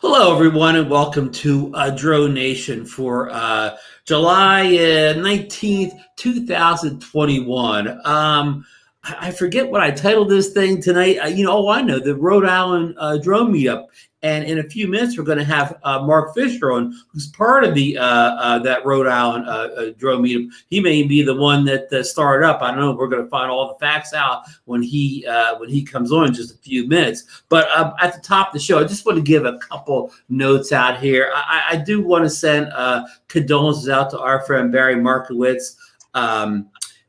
Hello, everyone, and welcome to DroneNation for July 19th, 2021. I forget what I titled this thing tonight. I know the Rhode Island Drone Meetup. And in a few minutes, we're going to have Mark Fisher on, who's part of the that Rhode Island Drone Meetup. He may be the one that started up. I don't know. We're going to find all the facts out when he comes on in just a few minutes. But at the top of the show, I just want to give a couple notes out here. I do want to send condolences out to our friend Barry Markowitz.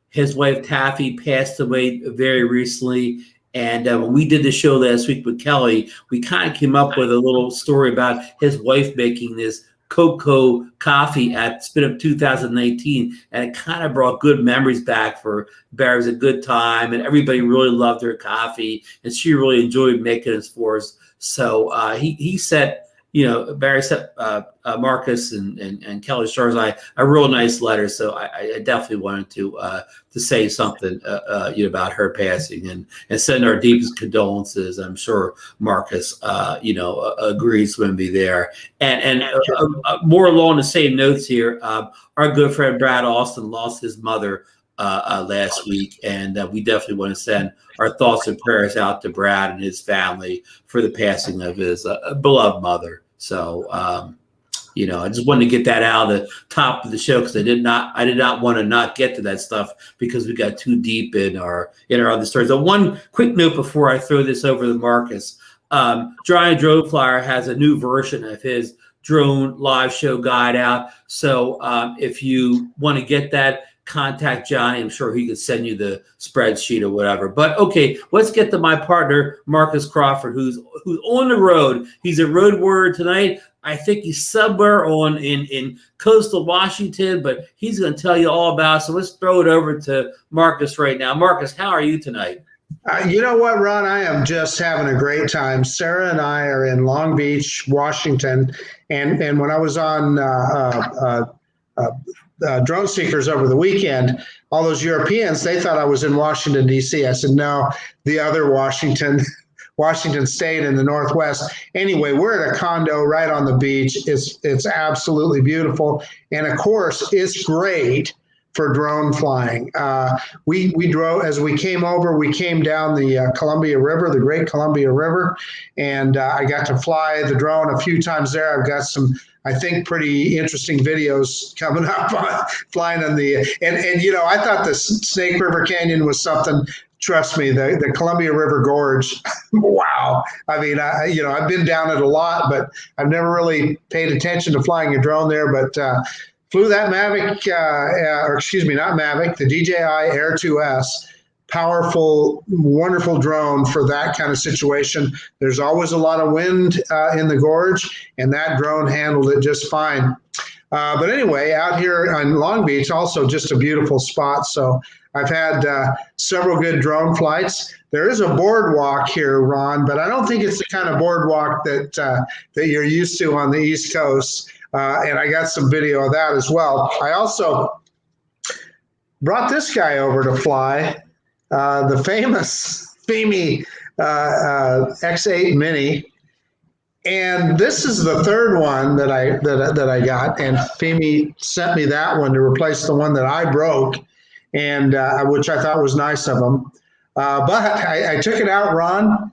His wife Taffy passed away very recently. And when we did the show last week with Kelly, we kind of came up with a little story about his wife making this cocoa coffee at Spin Up 2019. And it kind of brought good memories back for Barry. It was a good time, and everybody really loved her coffee. And she really enjoyed making it for us. So he said, Barry sent Marcus and Kelly Starzai a real nice letter. So I definitely wanted to say something, about her passing and send our deepest condolences. I'm sure Marcus, agrees when be there. And more along the same notes here, our good friend Brad Austin lost his mother last week, and we definitely want to send our thoughts and prayers out to Brad and his family for the passing of his beloved mother. So, I just wanted to get that out of the top of the show because I did not want to not get to that stuff because we got too deep in our other stories. So one quick note before I throw this over to Marcus. Giant Drone Flyer has a new version of his drone live show guide out. So if you want to get that, contact Johnny. I'm sure he could send you the spreadsheet or whatever. But okay, let's get to my partner, Marcus Crawford, who's on the road. He's a road warrior tonight. I think he's somewhere in coastal Washington, but he's going to tell you all about it. So let's throw it over to Marcus right now. Marcus, how are you tonight? You know what, Ron? I am just having a great time. Sarah and I are in Long Beach, Washington, and when I was on Drone Seekers over the weekend, all those Europeans, they thought I was in Washington, D.C. I said, no, the other Washington State in the Northwest. Anyway, we're at a condo right on the beach. It's absolutely beautiful. And of course, it's great for drone flying. We drove, as we came over, we came down the Columbia River, the Great Columbia River, and I got to fly the drone a few times there. I've got some, I think, pretty interesting videos coming up on flying on the, and I thought the Snake River Canyon was something. Trust me, the Columbia River Gorge, wow. I mean, I've been down it a lot, but I've never really paid attention to flying a drone there, but flew that Mavic, not Mavic, the DJI Air 2S, powerful, wonderful drone for that kind of situation. There's always a lot of wind in the gorge, and that drone handled it just fine. But anyway, out here on Long Beach, also just a beautiful spot. So I've had several good drone flights. There is a boardwalk here, Ron, but I don't think it's the kind of boardwalk that you're used to on the East Coast. And I got some video of that as well. I also brought this guy over to fly, the famous FEMI X8 Mini. And this is the third one that I got, and FEMI sent me that one to replace the one that I broke, and which I thought was nice of them. But I took it out, Ron,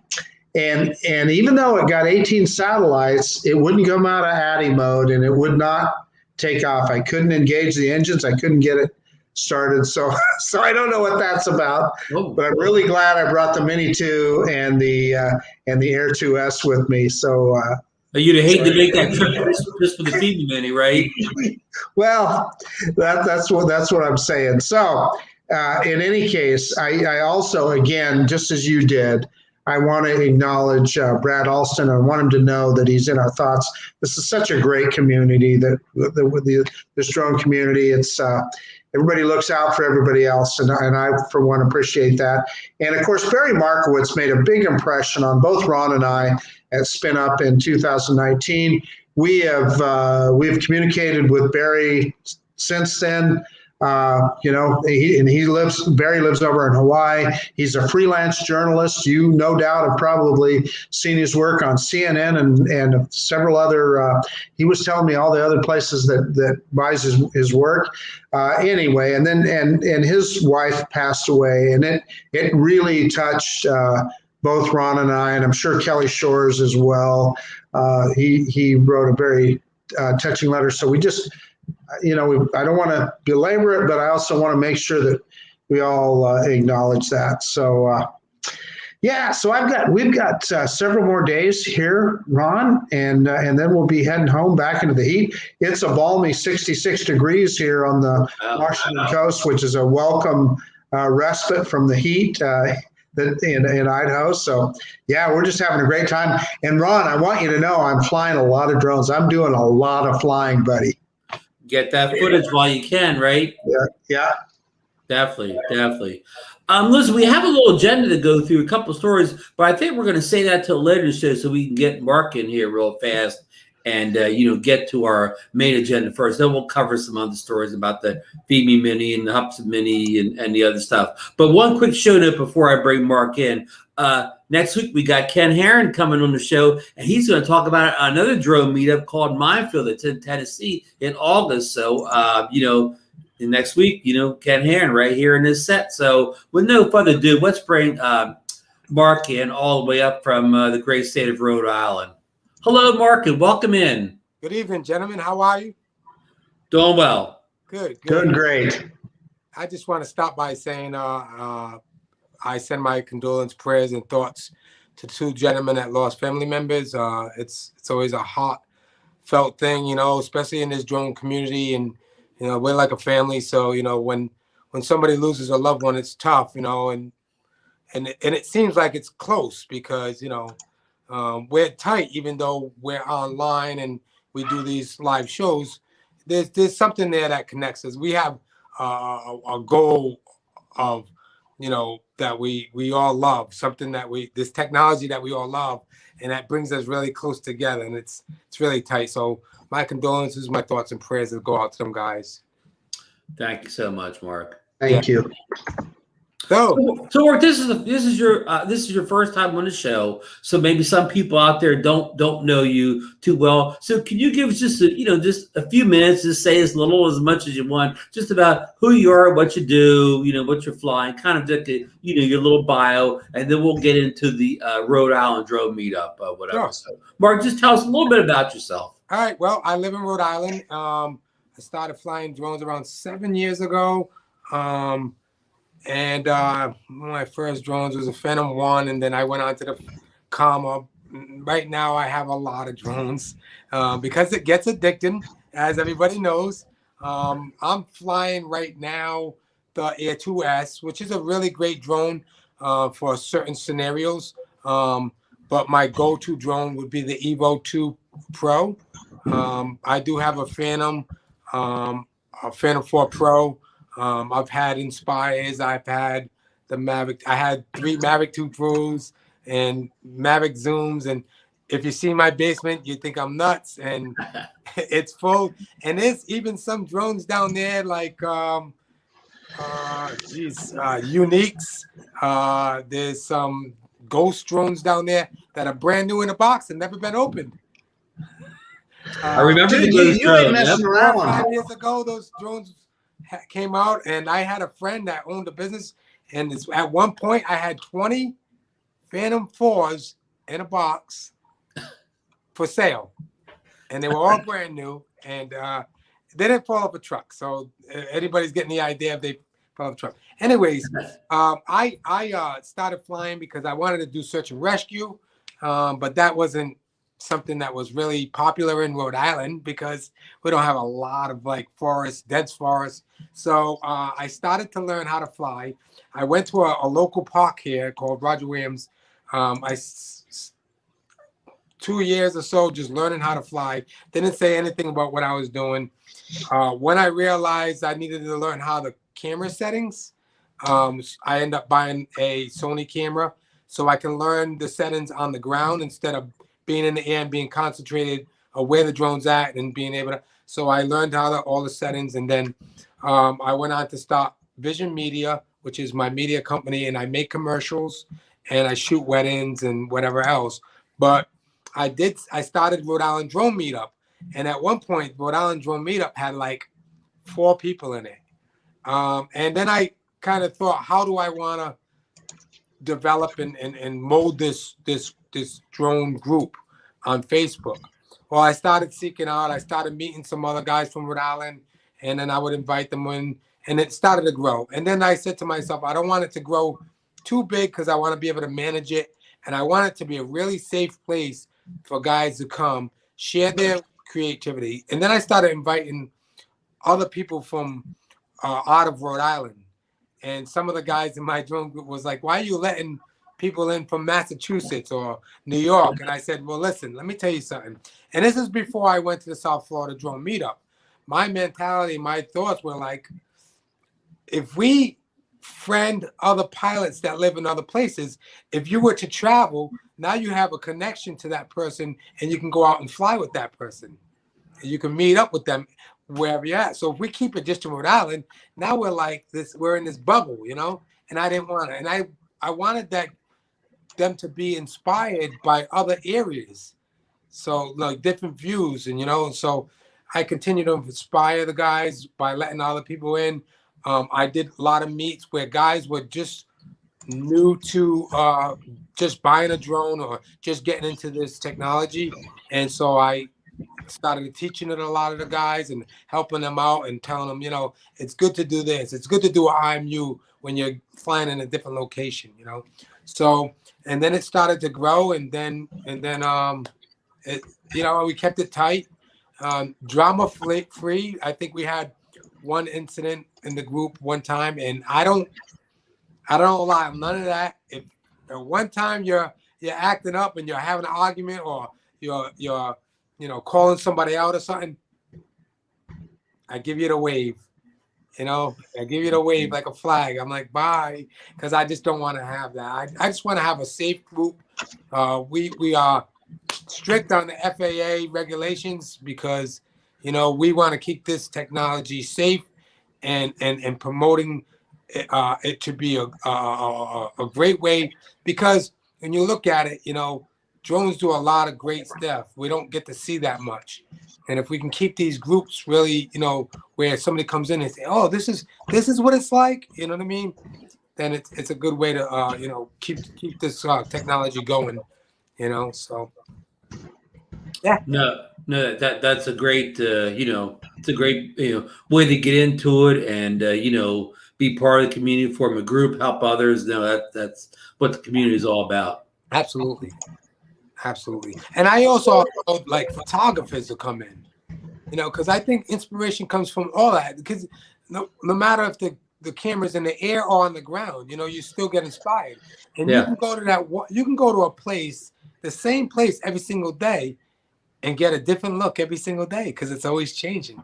and even though it got 18 satellites, it wouldn't come out of ATTI mode, and it would not take off. I couldn't engage the engines. I couldn't get it started. So I don't know what that's about, but I'm really glad I brought the Mini 2 and the Air 2S with me. So you'd hate to make that trip just for the FEMA Mini, right? Well, that's what I'm saying. So in any case, I also, again, just as you did, I want to acknowledge Brad Alston. I want him to know that he's in our thoughts. This is such a great community, this drone community. It's everybody looks out for everybody else, and I, for one, appreciate that. And, of course, Barry Markowitz made a big impression on both Ron and I at Spin Up in 2019. We've communicated with Barry since then. He lives over in Hawaii. He's a freelance journalist. You no doubt have probably seen his work on CNN and several other. He was telling me all the other places that buys his work. Anyway, and then and his wife passed away, and it really touched both Ron and I, and I'm sure Kelly Shores as well. He wrote a very touching letter. So we just. I don't want to belabor it, but I also want to make sure that we all acknowledge that. So, so we've got several more days here, Ron, and then we'll be heading home back into the heat. It's a balmy 66 degrees here on the Washington coast, which is a welcome respite from the heat in Idaho. So, yeah, we're just having a great time. And Ron, I want you to know I'm flying a lot of drones. I'm doing a lot of flying, buddy. Get that footage while you can, right? Yeah. Definitely. Listen, we have a little agenda to go through, a couple of stories, but I think we're going to say that till later show so we can get Mark in here real fast and get to our main agenda first. Then we'll cover some other stories about the Feed Mini and the Hubsan Mini and the other stuff. But one quick show note before I bring Mark in. Next week, we got Ken Herron coming on the show, and he's going to talk about another drone meetup called Minefield that's in Tennessee in August. So, next week, Ken Herron right here in this set. So, with no further ado, let's bring Mark in all the way up from the great state of Rhode Island. Hello, Mark, and welcome in. Good evening, gentlemen. How are you? Doing well. Good. Doing great. I just want to stop by saying I send my condolence prayers and thoughts to two gentlemen that lost family members. It's always a heartfelt thing, especially in this drone community, and we're like a family. So when somebody loses a loved one, it's tough, and it seems like it's close because we're tight, even though we're online and we do these live shows. There's something there that connects us. We have a goal of that we all love, something that this technology that we all love, and that brings us really close together, and it's really tight. So my condolences, my thoughts and prayers will go out to them guys. Thank you so much, Mark. Thank you. So Mark, this is your first time on the show, so maybe some people out there don't know you too well. So can you give us just a few minutes, just say as little as much as you want, just about who you are, what you do, what you're flying, kind of your little bio, and then we'll get into the Rhode Island Drone Meetup, whatever. Sure. So, Mark, just tell us a little bit about yourself. All right. Well, I live in Rhode Island. I started flying drones around 7 years ago. And one of my first drones was a Phantom 1, and then I went on to the Comma. Right now, I have a lot of drones because it gets addicting, as everybody knows. I'm flying right now the Air 2S, which is a really great drone for certain scenarios. But my go-to drone would be the Evo 2 Pro. I do have a Phantom 4 Pro. I've had Inspires. I've had the Mavic. I had 3 Mavic 2 Pros and Mavic Zooms. And if you see my basement, you think I'm nuts. And it's full. And there's even some drones down there like, Uniques. There's some Ghost drones down there that are brand new in a box and never been opened. I remember you ain't messing around. 5 years ago, those drones came out, and I had a friend that owned a business, and at one point I had 20 Phantom 4s in a box for sale, and they were all brand new, and they didn't fall off a truck. So anybody's getting the idea if they fall off a truck. Anyways, I started flying because I wanted to do search and rescue, but that wasn't something that was really popular in Rhode Island because we don't have a lot of dense forests. So I started to learn how to fly. I went to a local park here called Roger Williams. 2 years or so just learning how to fly. Didn't say anything about what I was doing. When I realized I needed to learn how the camera settings, I ended up buying a Sony camera so I can learn the settings on the ground instead of being in the air and being concentrated on where the drone's at and being able to. So I learned all the settings, and then I went on to start Vision Media, which is my media company, and I make commercials and I shoot weddings and whatever else. But I started Rhode Island Drone Meetup. And at one point, Rhode Island Drone Meetup had like 4 people in it. And then I kind of thought, how do I want to develop and mold this drone group on Facebook? Well, I started seeking out. I started meeting some other guys from Rhode Island, and then I would invite them in, and it started to grow. And then I said to myself, I don't want it to grow too big because I want to be able to manage it, and I want it to be a really safe place for guys to come share their creativity. And then I started inviting other people from out of Rhode Island. And some of the guys in my drone group was like, why are you letting people in from Massachusetts or New York? And I said, well, listen, let me tell you something. And this is before I went to the South Florida Drone Meetup. My mentality, my thoughts were like, if we friend other pilots that live in other places, if you were to travel, now you have a connection to that person and you can go out and fly with that person. You can meet up with them wherever you're at. So if we keep it just to Rhode Island, now we're like this, we're in this bubble, you know, and I didn't want it. And I wanted them to be inspired by other areas. So like different views and, you know, so I continue to inspire the guys by letting other people in. I did a lot of meets where guys were just new to just buying a drone or just getting into this technology. And so I started teaching it a lot of the guys and helping them out and telling them, you know, it's good to do this. It's good to do an IMU when you're flying in a different location, you know. So, and then it started to grow, and then it, you know, we kept it tight, drama free. I think we had one incident in the group one time, and I don't allow none of that. If one time you're acting up and you're having an argument or you're you know, calling somebody out or something, I give you the wave. You know, I give you the wave like a flag. I'm like, bye, because I just don't want to have that. I just want to have a safe group. We are strict on the FAA regulations because, you know, we want to keep this technology safe and promoting it to be a great way, because when you look at it, you know, drones do a lot of great stuff. We don't get to see that much. And if we can keep these groups really, you know, where somebody comes in and say, oh, this is what it's like, you know what I mean? Then it's a good way to, you know, keep this technology going, you know, so. Yeah. No, that's a great, you know, it's a great, you know, way to get into it and, you know, be part of the community, form a group, help others. No, that's what the community is all about. Absolutely. Absolutely. And I also like photographers to come in, you know, because I think inspiration comes from all that, because no matter if the camera's in the air or on the ground, you know, you still get inspired. And you can go to you can go to a place, the same place every single day, and get a different look every single day because it's always changing.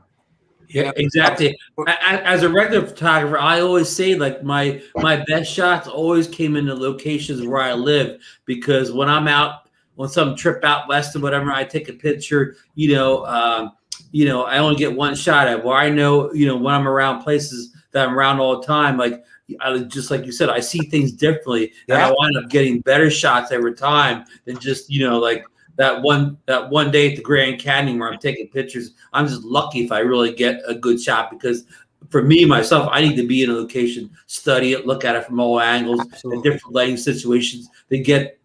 Yeah, exactly. As a regular photographer, I always say like my best shots always came in the locations where I live, because when I'm out on some trip out west or whatever, I take a picture, you know, I only get one shot at where I know, you know, when I'm around places that I'm around all the time, like just like you said, I see things differently, and I wind up getting better shots every time than just, you know, like that one day at the Grand Canyon where I'm taking pictures. I'm just lucky if I really get a good shot, because for me, myself, I need to be in a location, study it, look at it from all angles, and different lighting situations to get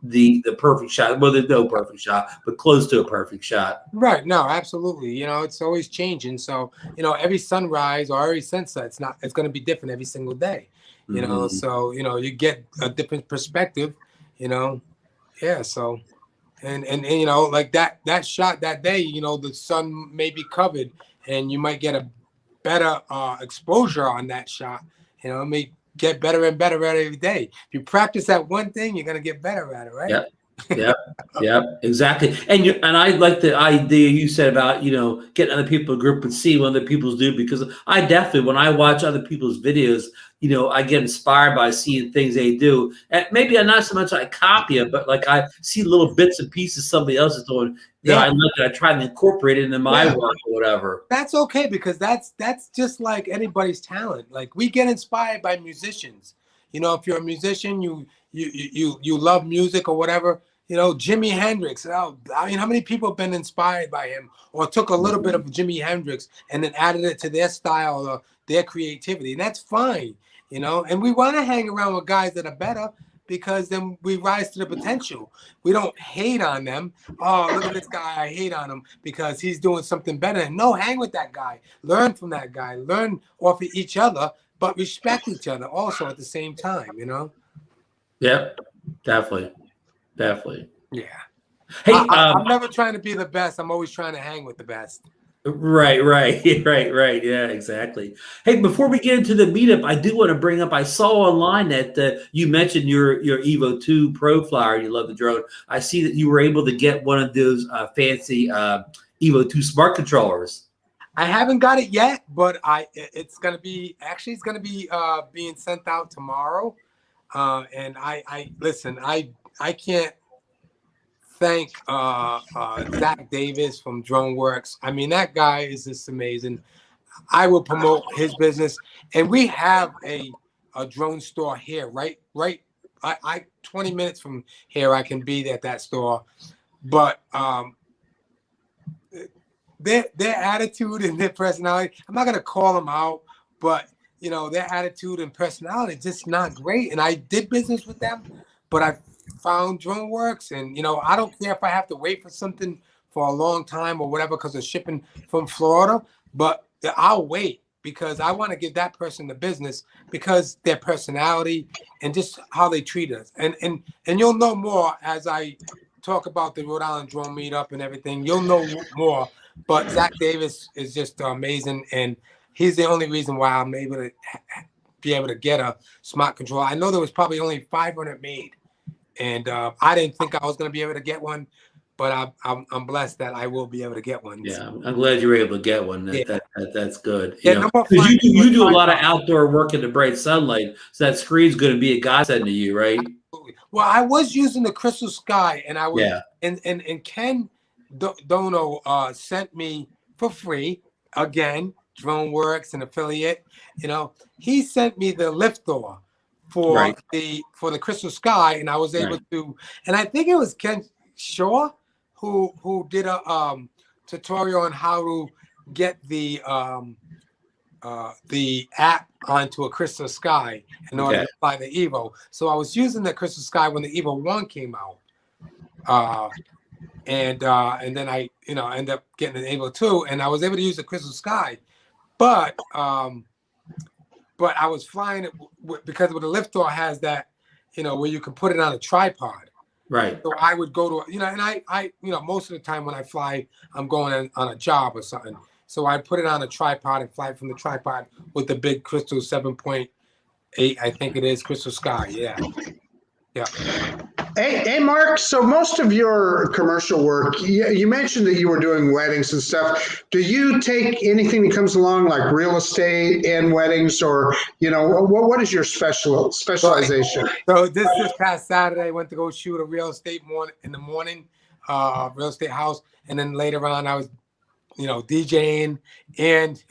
the perfect shot. Well, there's no perfect shot, but close to a perfect shot. Right. No, absolutely. You know, it's always changing. So, you know, every sunrise or every sunset, it's going to be different every single day, you know? So, you know, you get a different perspective, you know? Yeah. So, and you know, like that shot that day, you know, the sun may be covered and you might get a better exposure on that shot. You know, it may get better and better at every day. If you practice that one thing, you're going to get better at it, right? Yep. Yep, yep, exactly. And I like the idea you said about, getting other people in a group and seeing what other people do, because I definitely, when I watch other people's videos, I get inspired by seeing things they do. And maybe I'm not so much I copy it, but like I see little bits and pieces somebody else is doing that Yeah. I like, and I try to incorporate it into my work or whatever. That's okay, because that's just like anybody's talent. Like, we get inspired by musicians. If you're a musician, you love music or whatever. Jimi Hendrix. I mean, how many people have been inspired by him, or took a little bit of Jimi Hendrix and then added it to their style or their creativity? And that's fine. And we want to hang around with guys that are better, because then we rise to the potential. We don't hate on them. Oh, look at this guy, I hate on him because he's doing something better. No, hang with that guy. Learn from that guy. Learn off of each other, but respect each other also at the same time, Yep, definitely. Definitely. Yeah. Hey, I'm never trying to be the best. I'm always trying to hang with the best. right. Yeah, exactly. Hey, before we get into the meetup, I do want to bring up, I saw online that you mentioned your Evo 2 Pro flyer. You love the drone. I see that you were able to get one of those fancy Evo 2 Smart Controllers. I haven't got it yet, but it's going to be being sent out tomorrow. And listen, I can't thank Zach Davis from DroneWorks. I mean, that guy is just amazing. I will promote his business, and we have a drone store here, right. I 20 minutes from here, I can be at that store. But their attitude and their personality, I'm not gonna call them out, but their attitude and personality is just not great. And I did business with them, but I found DroneWorks, and I don't care if I have to wait for something for a long time or whatever because of shipping from Florida, but I'll wait, because I want to give that person the business because their personality and just how they treat us. And you'll know more as I talk about the Rhode Island Drone Meetup and everything. You'll know more. But Zach Davis is just amazing, and he's the only reason why I'm able to be able to get a smart controller. I know there was probably only 500 made, and I didn't think I was going to be able to get one, but I'm blessed that I will be able to get one. Yeah, I'm glad you were able to get one. That's good. Yeah, because you do a lot of outdoor work in the bright sunlight, so that screen's going to be a godsend to you, right? Absolutely. Well, I was using the Crystal Sky, and I was, and Ken Dono sent me for free, again, DroneWorks, an affiliate. He sent me the liftor for the Crystal Sky, and I was able to. And I think it was Ken Shaw who did a tutorial on how to get the app onto a Crystal Sky in order to fly the Evo. So I was using the Crystal Sky when the Evo 1 came out. And then I ended up getting an Evo 2, and I was able to use the Crystal Sky, but I was flying it because the liftor has that, where you can put it on a tripod. Right. So I would go to, and I most of the time when I fly, I'm going on a job or something. So I put it on a tripod and fly from the tripod with the big Crystal 7.8, I think it is, Crystal Sky. Yeah. Hey, Mark, so most of your commercial work, you mentioned that you were doing weddings and stuff. Do you take anything that comes along, like real estate and weddings, or, what is your specialization? So this past Saturday, I went to go shoot a real estate in the morning, real estate house. And then later on, I was, DJing and,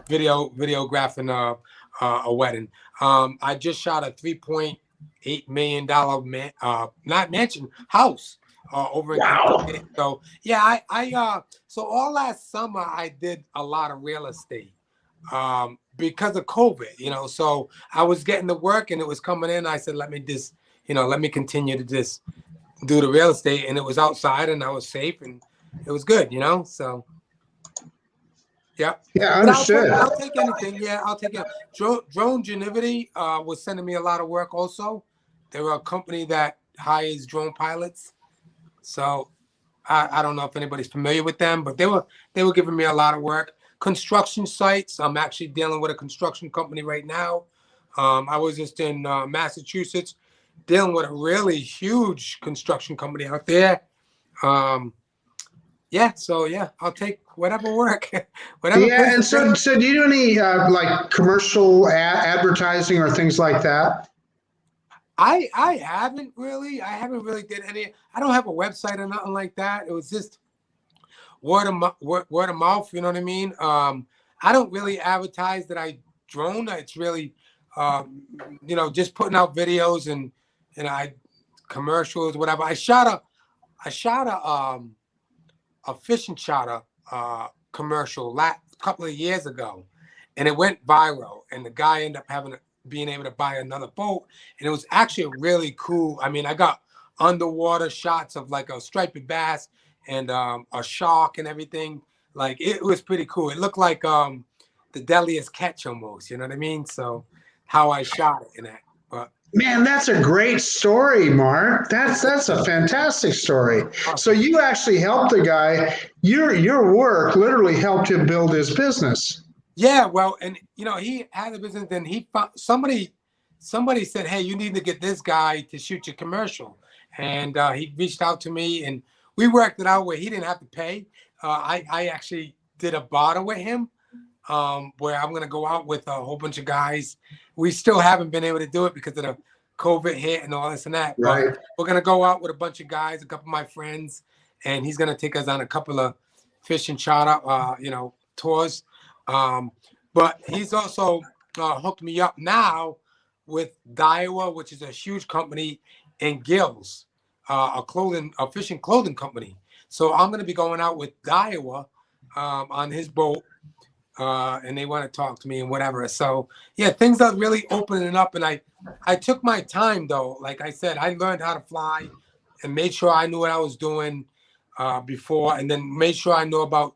videographing a wedding. I just shot a $3.8 million not mansion house over in Kentucky. So yeah, so all last summer I did a lot of real estate because of COVID, so I was getting the work and it was coming in. I said, let me continue to just do the real estate, and it was outside and I was safe and it was good, so. Yeah, understood. I'll take anything. Yeah, I'll take it. Drone Genivity was sending me a lot of work also. They're a company that hires drone pilots. So I don't know if anybody's familiar with them, but they were giving me a lot of work. Construction sites. I'm actually dealing with a construction company right now. I was just in Massachusetts dealing with a really huge construction company out there. Yeah, so yeah, I'll take whatever work, whatever. Yeah, and so do you do any like commercial advertising or things like that? I haven't really. I haven't really did any. I don't have a website or nothing like that. It was just word of mouth. You know what I mean? I don't really advertise that I drone. It's really, you know, just putting out videos and I commercials, whatever. I shot a fishing charter commercial a couple of years ago, and it went viral. And the guy ended up being able to buy another boat, and it was actually really cool. I mean, I got underwater shots of like a striped bass and a shark and everything. Like it was pretty cool. It looked like the deadliest catch almost. You know what I mean? So how I shot it in that. But Man, that's a great story, Mark. That's a fantastic story. So you actually helped the guy. Your work literally helped him build his business. yeah, well, and you know, he had a business, and he found somebody said, hey, you need to get this guy to shoot your commercial. And he reached out to me, and we worked it out where he didn't have to pay. I actually did a barter with him, where I'm going to go out with a whole bunch of guys. We still haven't been able to do it because of the COVID hit and all this and that. Right. But we're going to go out with a bunch of guys, a couple of my friends, and he's going to take us on a couple of fishing charter, you know, tours. But he's also hooked me up now with Daiwa, which is a huge company, and Gills, a fishing clothing company. So I'm going to be going out with Daiwa on his boat, and they want to talk to me and whatever. So yeah, things are really opening up, and I took my time though. Like I said, I learned how to fly and made sure I knew what I was doing before, and then made sure I know about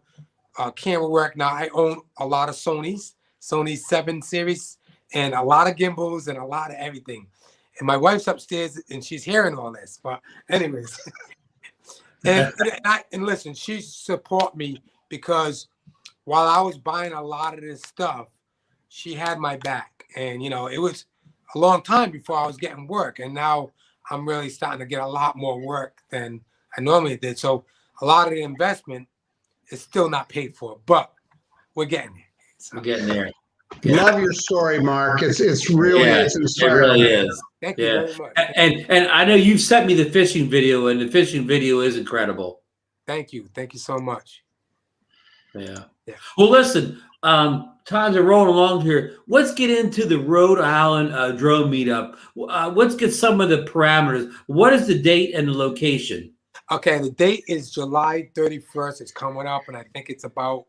camera work. Now I own a lot of Sony 7 series and a lot of gimbals and a lot of everything. And my wife's upstairs and she's hearing all this. But anyways, and listen, she support me because while I was buying a lot of this stuff, she had my back. And you know, it was a long time before I was getting work, and now I'm really starting to get a lot more work than I normally did. So a lot of the investment is still not paid for, but we're getting there. So. We're getting there. Love your story, Mark. It's really it's inspiring. It really is. Thank you very much. And I know you've sent me the fishing video, and the fishing video is incredible. Thank you so much. Yeah. Well, listen, times are rolling along here. Let's get into the Rhode Island Drone Meetup. Let's get some of the parameters. What is the date and the location? Okay, the date is July 31st. It's coming up, and I think it's about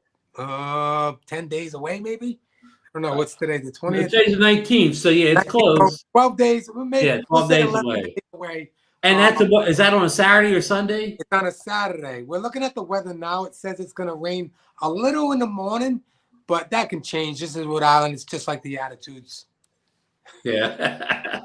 10 days away, maybe. I don't know. What's today? The 20th? Today's the 19th, so yeah, it's close. 12 days. Maybe 12 days away. And is that on a Saturday or Sunday? It's on a Saturday. We're looking at the weather now. It says it's going to rain a little in the morning, but that can change. This is Rhode Island. It's just like the attitudes. Yeah.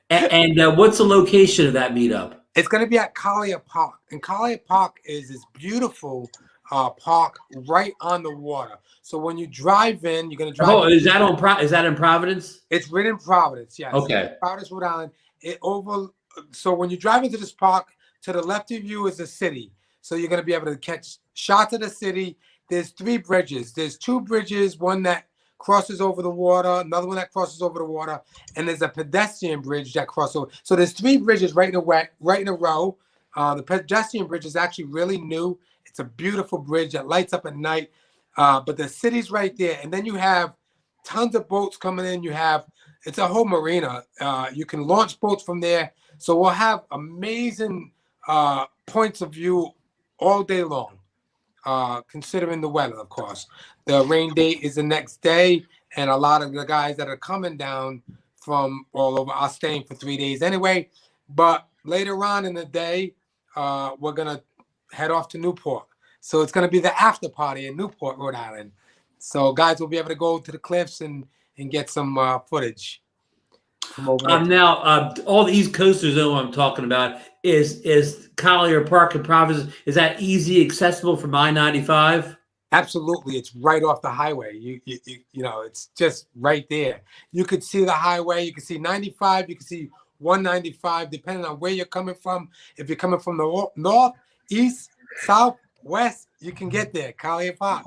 and what's the location of that meetup? It's going to be at Collier Park. And Collier Park is this beautiful park right on the water. So when you drive in, you're going to drive. Oh, is that in Providence? It's right in Providence, yes. Okay. Providence, Rhode Island. So when you drive into this park, to the left of you is the city. So you're going to be able to catch shots of the city. There's 3 bridges. There's 2 bridges, one that crosses over the water, another one that crosses over the water, and there's a pedestrian bridge that crosses over. So there's 3 bridges right in a row. The pedestrian bridge is actually really new. It's a beautiful bridge that lights up at night. But the city's right there. And then you have tons of boats coming in. It's a whole marina. You can launch boats from there. So we'll have amazing points of view all day long, considering the weather, of course. The rain date is the next day, and a lot of the guys that are coming down from all over are staying for 3 days anyway. But later on in the day, we're going to head off to Newport. So it's going to be the after party in Newport, Rhode Island. So guys will be able to go to the cliffs and get some footage. Now, all the East Coasters know what I'm talking about. Is Collier Park in Providence, is that easy accessible from I-95? Absolutely. It's right off the highway. You know, it's just right there. You could see the highway. You can see 95. You can see $195, depending on where you're coming from. If you're coming from the north, east, south, west, you can get there. Collier Park.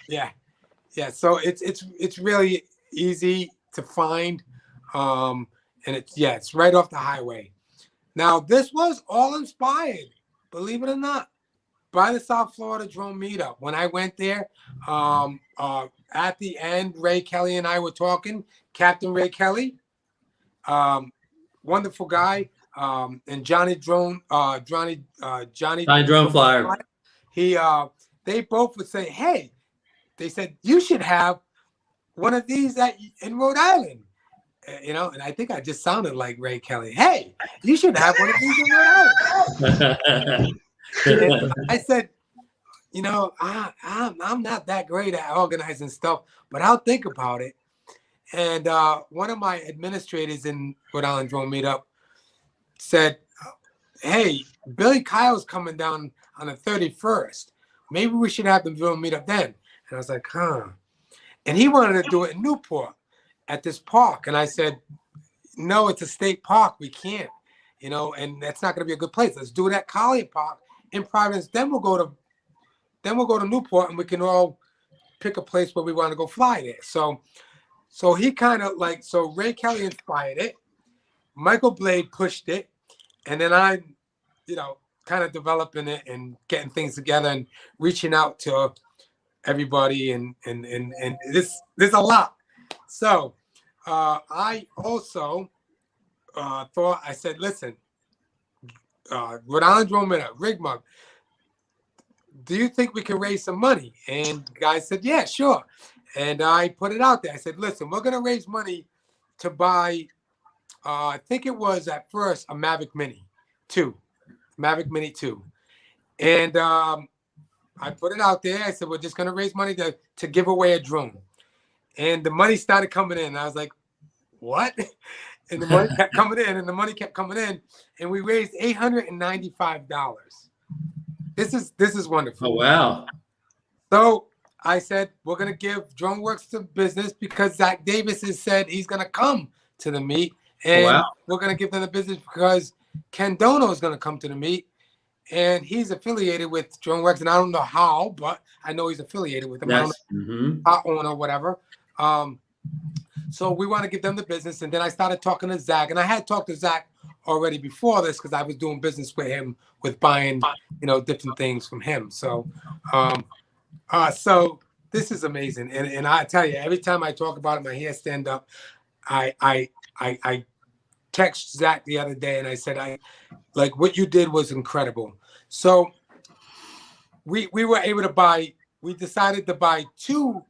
Yeah. So it's really easy to find, and it's right off the highway. Now this was all inspired, believe it or not, by the South Florida Drone Meetup. When I went there, at the end, Ray Kelly and I were talking. Captain Ray Kelly, wonderful guy, and Johnny Drone Flyer. They both would say, hey, they said you should have one of these in Rhode Island. And I think I just sounded like Ray Kelly. Hey, you should have one of these in Rhode Island. I said, I'm not that great at organizing stuff, but I'll think about it. And one of my administrators in Rhode Island Drone Meetup said, hey, Billy Kyle's coming down on the 31st. Maybe we should have the Drone Meetup then. And I was like, huh. And he wanted to do it in Newport at this park. And I said, no, it's a state park. We can't, and that's not going to be a good place. Let's do it at Collier Park in Providence. Then we'll go to Newport, and we can all pick a place where we want to go fly there. So he kind of so Ray Kelly inspired it. Michael Blade pushed it. And then I, kind of developing it and getting things together and reaching out to everybody. And there's a lot. So I also thought, I said, listen, Rhode Island Drone Meetup, Rig Mug, do you think we can raise some money? And the guy said, yeah, sure. And I put it out there. I said, listen, we're going to raise money to buy, I think it was at first a Mavic Mini 2. And I put it out there. I said, we're just going to raise money to give away a drone. And the money started coming in. I was like, what? And the money kept coming in, and we raised $895. This is wonderful. Oh, wow. So I said, we're going to give DroneWorks to business because Zach Davis has said he's going to come to the meet. And we're going to give them the business because Ken Dono is going to come to the meet. And he's affiliated with DroneWorks. And I don't know how, but I know he's affiliated with them. Yes. I don't know, owner or whatever. So we want to give them the business. And then I started talking to Zach. And I had talked to Zach already before this because I was doing business with him with buying, different things from him. So so this is amazing. And I tell you, every time I talk about it, my hair stand up. I text Zach the other day and I said, what you did was incredible. So we were able to we decided to buy 2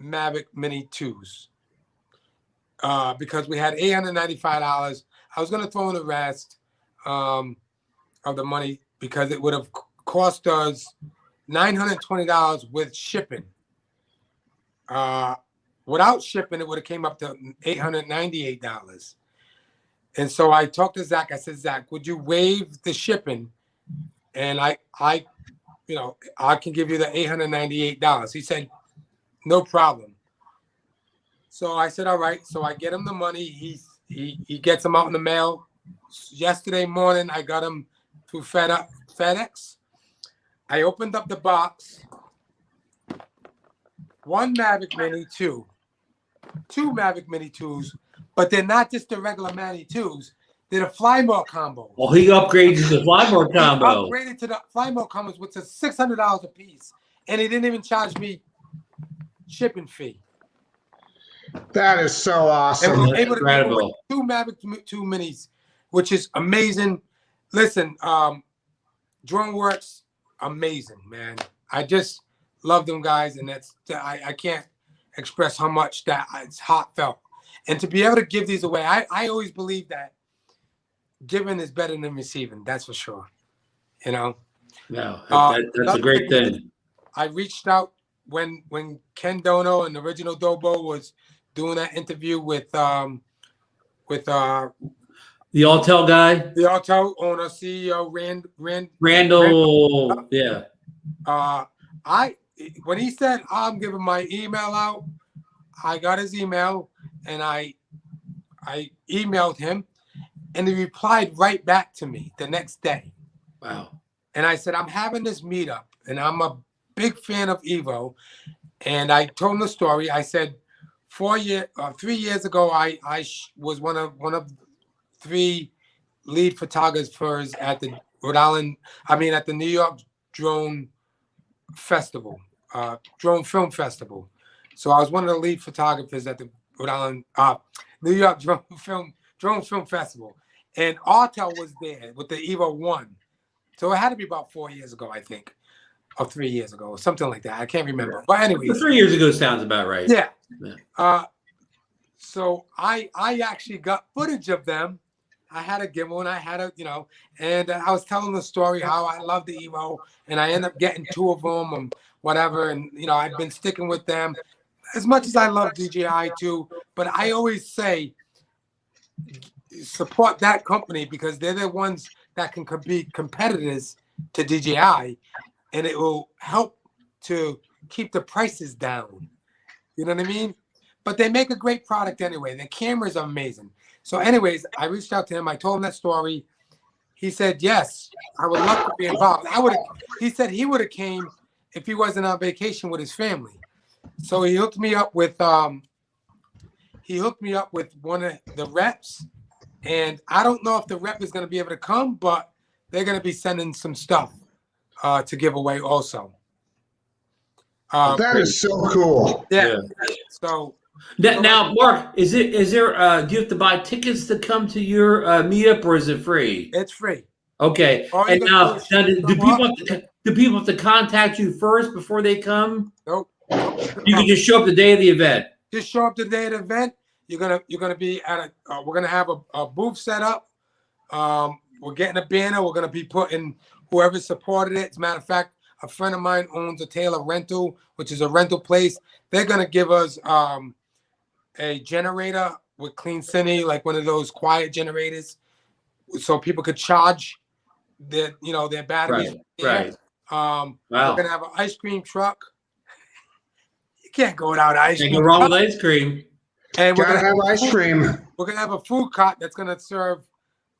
Mavic Mini 2s because we had $895. I was going to throw in the rest of the money because it would have cost us $920 with shipping. Without shipping, it would have came up to $898. And so I talked to Zach. I said, Zach, would you waive the shipping? And I can give you the $898. He said, no problem. So I said, all right. So I get him the money. He gets them out in the mail. Yesterday morning, I got them through FedEx. I opened up the box. 1 Mavic Mini 2. 2 Mavic Mini 2s. But they're not just the regular Mini 2s. They're the Fly Mode combo. Well, he upgraded to the Fly Mode combo. He upgraded to the Fly Mode combos, which is $600 a piece. And he didn't even charge me shipping fee. That is so awesome. And we were able to give away Incredible. 2 Mavic 2 Minis, which is amazing. Listen, DroneWorks, amazing, man. I just love them guys, and I can't express how much that it's heartfelt. And to be able to give these away, I always believe that giving is better than receiving. That's for sure. No, that's a great thing. I reached out when Ken Dono and the original Dobo was doing that interview with the Altel guy, the Altel owner, CEO Randall. Yeah. When he said I'm giving my email out, I got his email and I I emailed him, and he replied right back to me the next day. Wow. And I said, I'm having this meetup, and I'm a big fan of Evo. And I told him the story. I said, 3 years ago, I was one of 3 lead photographers at the at the New York Drone Festival, Drone Film Festival. So I was one of the lead photographers at the New York Drone Film Festival, and Artel was there with the Evo 1. So it had to be about 4 years ago, I think, or 3 years ago, or something like that. I can't remember. But anyways, 3 years ago sounds about right. Yeah. So I actually got footage of them. I had a gimbal, and I had and I was telling the story how I love the Evo, and I ended up getting 2 of them and whatever. And I've been sticking with them as much as I love DJI too. But I always say support that company because they're the ones that can be competitors to DJI, and it will help to keep the prices down. You know what I mean? But they make a great product anyway. The cameras are amazing. So anyways, I reached out to him. I told him that story. He said, yes, I would love to be involved. He said he would have came if he wasn't on vacation with his family. So he hooked me up with one of the reps. And I don't know if the rep is going to be able to come, but they're going to be sending some stuff to give away also. That is so cool. Yeah. So now, Mark, is there? Do you have to buy tickets to come to your meetup, or is it free? It's free. Okay. And now do people have to contact you first before they come? Nope. You can just show up the day of the event. Just show up the day of the event. You're gonna be at we're gonna have a booth set up. We're getting a banner. We're gonna be putting whoever supported it. As a matter of fact, a friend of mine owns a Taylor Rental, which is a rental place. They're gonna give us a generator with Clean City, like one of those quiet generators, so people could charge their batteries. Right. Wow. We're gonna have an ice cream truck. You can't go without ice cream. Can't go wrong with ice cream. And we're gonna have ice cream. We're gonna have a food cart that's gonna serve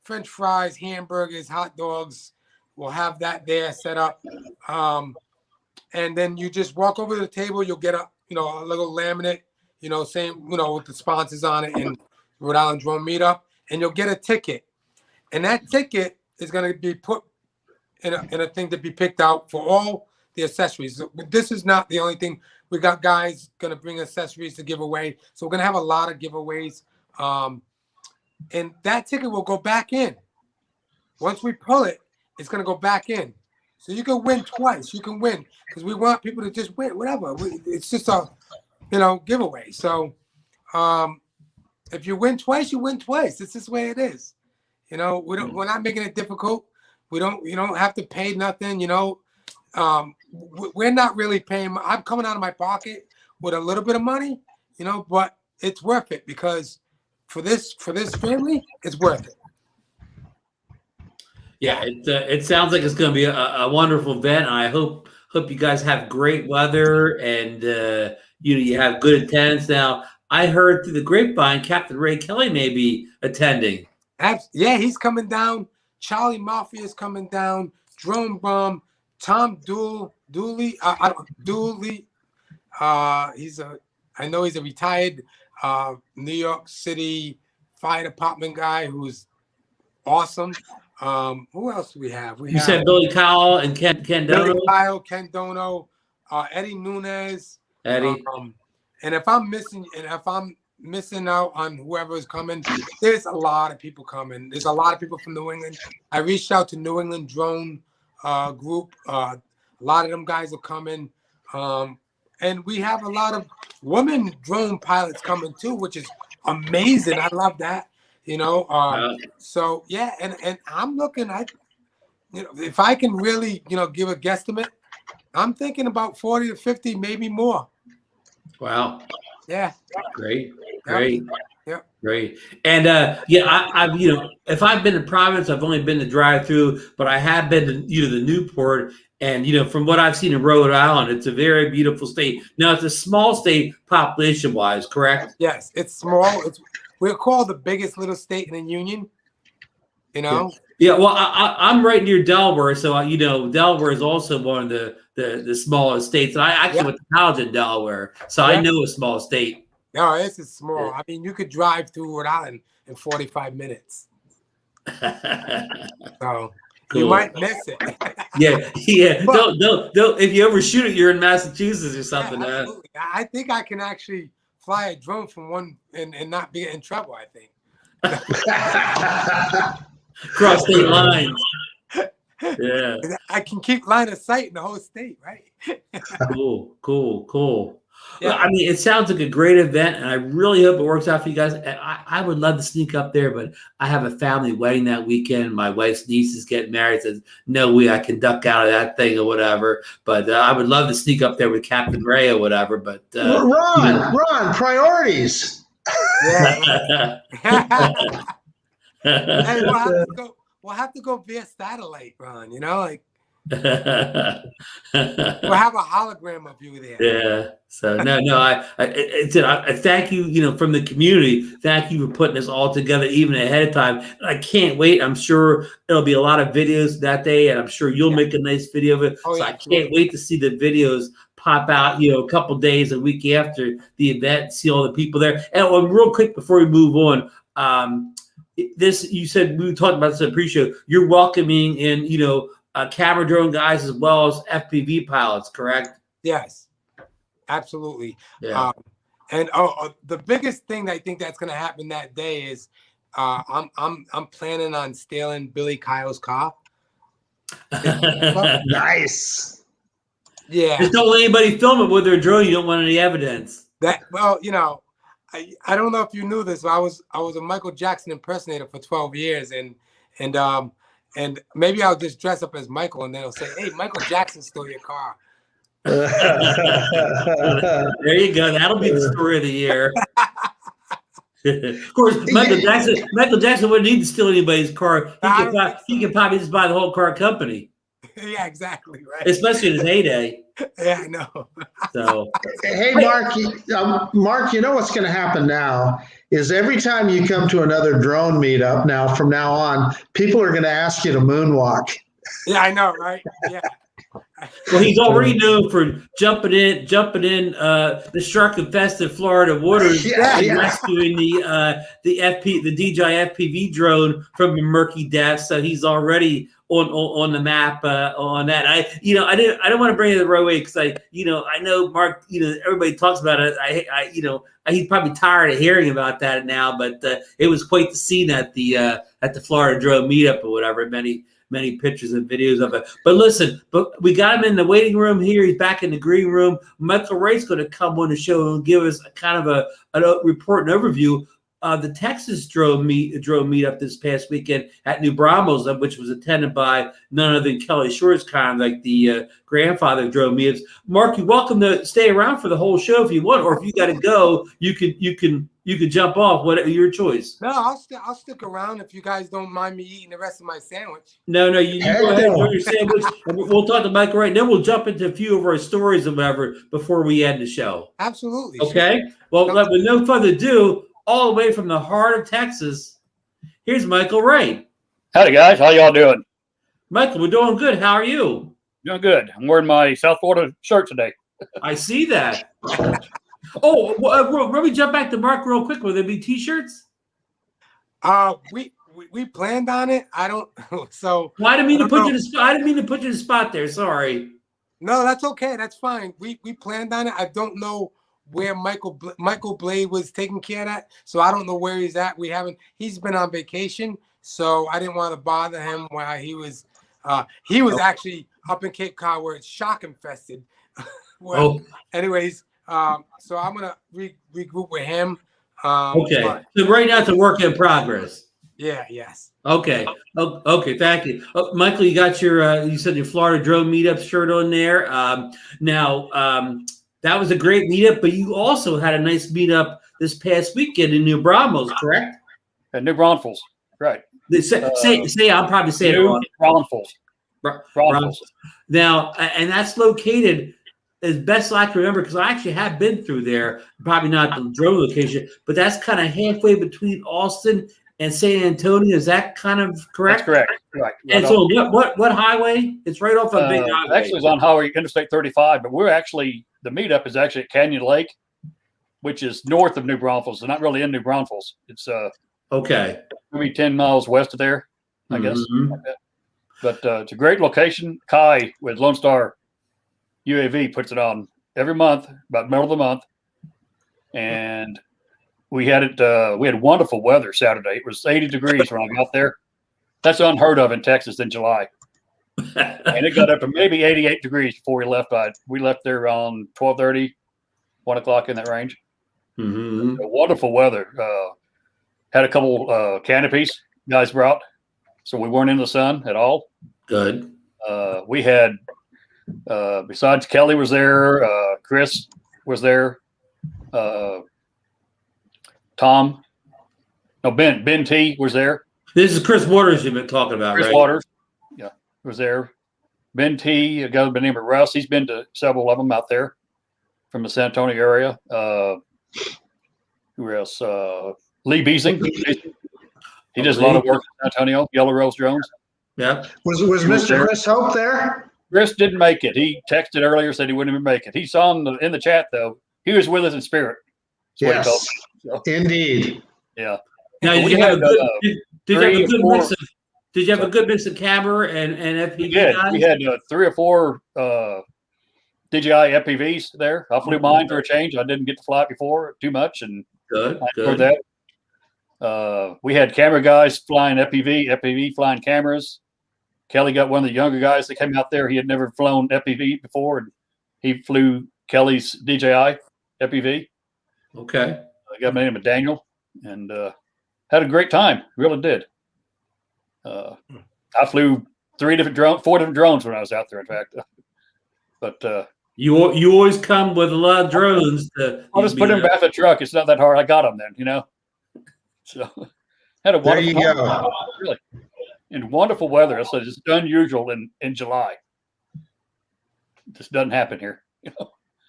French fries, hamburgers, hot dogs. We'll have that there set up, and then you just walk over to the table. You'll get a little laminate, with the sponsors on it and Rhode Island Drone Meetup, and you'll get a ticket, and that ticket is gonna be put in a thing to be picked out for all the accessories. This is not the only thing. We got guys gonna bring accessories to give away, so we're gonna have a lot of giveaways. And that ticket will go back in. Once we pull it, it's gonna go back in. So you can win twice. You can win because we want people to just win, whatever. It's just a, giveaway. So if you win twice, you win twice. It's just the way it is. We're not making it difficult. You don't have to pay nothing. We're not really paying. I'm coming out of my pocket with a little bit of money, but it's worth it because for this family, it's worth it. Yeah, it sounds like it's going to be a wonderful event. And I hope you guys have great weather and you have good attendance. Now, I heard through the grapevine, Captain Ray Kelly may be attending. Yeah, he's coming down. Charlie Mafia is coming down. Drone Bomb. Tom Dooley. I know he's a retired New York City Fire Department guy who's awesome. Who else do we have? You said Billy Kyle and Ken Dono. Billy Kyle, Ken Dono, Eddie Nunez. Eddie. And if I'm missing out on whoever is coming, there's a lot of people coming. There's a lot of people from New England. I reached out to New England Drone Group. A lot of them guys are coming. And we have a lot of women drone pilots coming too, which is amazing. I love that. So yeah, and I'm looking at, if I can really, give a guesstimate, I'm thinking about 40 to 50, maybe more. Wow. Yeah. Great. Yeah. Great. And I've if I've been to Providence, I've only been to drive-through, but I have been to the Newport, and from what I've seen in Rhode Island, it's a very beautiful state. Now it's a small state population-wise, correct? Yes, it's small. we're called the biggest little state in the union. You know. Yeah, well, I'm right near Delaware, so Delaware is also one of the smallest states. And I actually went to college in Delaware, so I know a small state. No, this is small. I mean, you could drive through Rhode Island in 45 minutes. So Cool. you might miss it. yeah. But, don't. If you ever shoot it, you're in Massachusetts or something. Yeah, absolutely. I think I can actually fly a drone from one and not be in trouble. I think. Cross state lines. Yeah. I can keep line of sight in the whole state, right? Cool. Yeah. Well, I mean, it sounds like a great event, and I really hope it works out for you guys. I would love to sneak up there, but I have a family wedding that weekend. My wife's niece is getting married. Says, no way I can duck out of that thing or whatever. But I would love to sneak up there with Captain Ray or whatever. But Ron, priorities. Yeah. Hey, we'll have to go via satellite, Ron. You know, like we'll have a hologram of you there. Yeah. So no, I thank you, from the community. Thank you for putting this all together even ahead of time. And I can't wait. I'm sure there'll be a lot of videos that day, and I'm sure you'll make a nice video of it. So I can't wait to see the videos pop out, a couple days, a week after the event, see all the people there. And real quick before we move on, you said we talked about this in the pre-show. You're welcoming in, camera drone guys as well as FPV pilots, correct? Yes, absolutely. Yeah. And the biggest thing that I think that's going to happen that day is I'm planning on stealing Billy Kyle's car. Nice. Yeah. Just don't let anybody film it with their drone. You don't want any evidence. I don't know if you knew this, but I was a Michael Jackson impersonator for 12 years, and maybe I'll just dress up as Michael, and then they'll say, "Hey, Michael Jackson stole your car." There you go. That'll be the story of the year. Of course, Michael Jackson wouldn't need to steal anybody's car. He could probably just buy the whole car company. Yeah, exactly. Right. Especially in his heyday. Yeah, I know. So, hey, Mark, you know what's going to happen now is every time you come to another drone meetup now, from now on, people are going to ask you to moonwalk. Yeah, I know, right? Yeah. Well, he's already known for jumping in the shark-infested Florida waters and rescuing the DJI FPV drone from a murky depths. So he's already on the map on that. I don't want to bring it the right way because I know Mark. Everybody talks about it. He's probably tired of hearing about that now. But it was quite the scene at the Florida Drone Meetup or whatever. Many pictures and videos of it. But listen, we got him in the waiting room here. He's back in the green room. Michael Wright's going to come on the show and give us a kind of a report and overview of the Texas Drone Meetup this past weekend at New Braunfels, which was attended by none other than Kelly Shores, kind of like the grandfather of drone meetups. Mark, you're welcome to stay around for the whole show if you want, or if you got to go, you can jump off. Whatever your choice. No, I'll stick around if you guys don't mind me eating the rest of my sandwich. No, you go ahead and enjoy your sandwich. And we'll talk to Michael Wright, and then we'll jump into a few of our stories or whatever before we end the show. Absolutely. Okay. Sure. Well, with no further ado, all the way from the heart of Texas, here's Michael Wright. Howdy, guys. How y'all doing? Michael, we're doing good. How are you? Doing good. I'm wearing my South Florida shirt today. I see that. Let me jump back to Mark real quick. Will there be T-shirts? We planned on it. I don't. So well, I didn't mean to put you in the spot there. Sorry. No, that's okay. That's fine. We planned on it. I don't know where Michael Blade was taking care of that, so I don't know where he's at. He's been on vacation, so I didn't want to bother him while he was actually up in Cape Cod where it's shark infested. Anyways, so I'm gonna regroup with him. Okay. So right now it's a work in progress. Yeah. Yes. Okay. Okay. Thank you, Michael. You got your you said your Florida Drone Meetup shirt on there. That was a great meetup, but you also had a nice meetup this past weekend in New Braunfels, correct? At New Braunfels, right? Say I'm probably saying it wrong. Braunfels. Now, and that's located as best I can remember, because I actually have been through there, probably not the drone location, but that's kind of halfway between Austin and San Antonio. Is that kind of correct? That's correct. Right. And so what highway? It's right off a big highway. Actually, it's on Highway Interstate 35, but the meetup is actually at Canyon Lake, which is north of New Braunfels. It's not really in New Braunfels. It's okay, maybe 10 miles west of there, I guess. Mm-hmm. But it's a great location. Kai with Lone Star UAV puts it on every month, about middle of the month, and we had wonderful weather Saturday. It was 80 degrees when I got there. That's unheard of in Texas in July. And it got up to maybe 88 degrees before we left. We left there around 12:30, 1 o'clock in that range. Mm-hmm. Wonderful weather. Had a couple canopies guys brought, so we weren't in the sun at all. Good. We had, besides Kelly was there, Chris was there, Ben T was there. This is Chris Waters you've been talking about, Chris right? Waters, yeah, was there. Ben T, a guy by the name of Russ, he's been to several of them out there from the San Antonio area. Who else? Lee Beasing. He does a lot of work in San Antonio, Yellow Rose Drones. Yeah. Was Mr. Chris Hope there? Chris didn't make it. He texted earlier, said he wouldn't even make it. He saw in the chat, though. He was with us in spirit. That's what he told me. So, Indeed. yeah. Now, did you have a good mix of camera and FPV guys? We had 3 or 4 DJI FPVs there. I flew mine for a change. I didn't get to fly it before too much, and Good. I enjoyed that. We had camera guys flying FPV flying cameras. Kelly got one of the younger guys that came out there. He had never flown FPV before, and he flew Kelly's DJI FPV. Okay. I got my name of Daniel, and had a great time. Really did. I flew 4 different drones when I was out there, in fact. But you always come with a lot of drones. I'll just put them back in the truck. It's not that hard. I got them then, So had a wonderful There you time. go. Really. And wonderful weather. So it's unusual in July. This doesn't happen here.